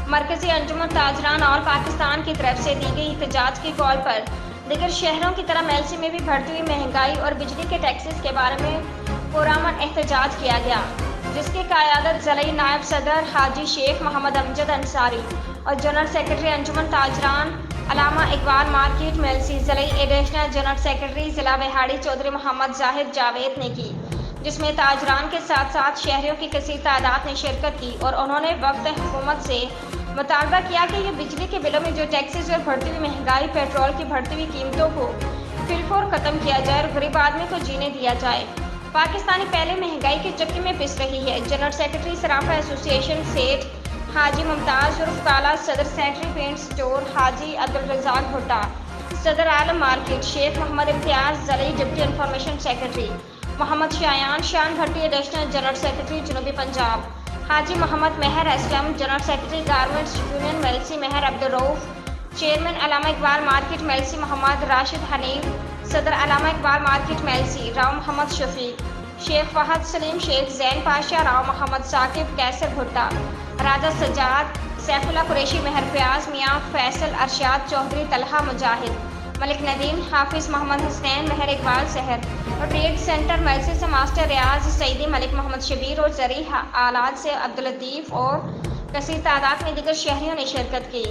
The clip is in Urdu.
مرکزی انجمن تاجران اور پاکستان کی طرف سے دی گئی احتجاج کی کال پر دیگر شہروں کی طرح میلسی میں بھی بڑھتی ہوئی مہنگائی اور بجلی کے ٹیکسز کے بارے میں پرامن احتجاج کیا گیا، جس کی قیادت ضلعی نائب صدر حاجی شیخ محمد امجد انصاری اور جنرل سیکرٹری انجمن تاجران علامہ اقبال مارکیٹ میلسی ضلعی ایڈیشنل جنرل سیکرٹری ضلع وہاڑی چودھری محمد زاہد جاوید نے کی، جس میں تاجران کے ساتھ ساتھ شہریوں کی کثیر تعداد نے شرکت کی اور انہوں نے وقت حکومت سے مطالبہ کیا کہ یہ بجلی کے بلوں میں جو ٹیکسز اور بڑھتی ہوئی مہنگائی، پیٹرول کی بڑھتی ہوئی قیمتوں کو فی الفور ختم کیا جائے اور غریب آدمی کو جینے دیا جائے۔ پاکستانی پہلے مہنگائی کے چکے میں پس رہی ہے۔ جنرل سیکرٹری سرافہ ایسوسی ایشن سیٹھ حاجی ممتاز عرف کالا، صدر سینٹری پینٹ سٹور حاجی عبدالرزاق بھٹا، صدر عالم مارکیٹ شیخ محمد امتیاز، ضلعی ڈپٹی انفارمیشن سیکرٹری محمد شایان شان بھٹی، ایڈیشنل جنرل سیکرٹری جنوبی پنجاب حاجی محمد مہر Aslam, general secretary garments union Mailsi مہر عبدالرؤف، چیئرمین علامہ اقبال مارکیٹ میلسی محمد راشد حنیف، صدر علامہ اقبال مارکیٹ میلسی راؤ محمد شفیق، شیخ فہد سلیم، شیخ زین پاشا، راؤ محمد ثاقب، کیسر بھٹا، راجہ سجاد، سیف اللہ قریشی، مہر فیاض، میاں فیصل، ارشاد چودھری، طلحہ مجاہد، ملک ندیم، حافظ محمد حسنین، مہر اقبال سحر اور ٹریڈ سینٹر میلسی سے ماسٹر ریاض سعیدی، ملک محمد شبیر اور زرعی آلات سے عبداللطیف اور کثیر تعداد میں دیگر شہریوں نے شرکت کی۔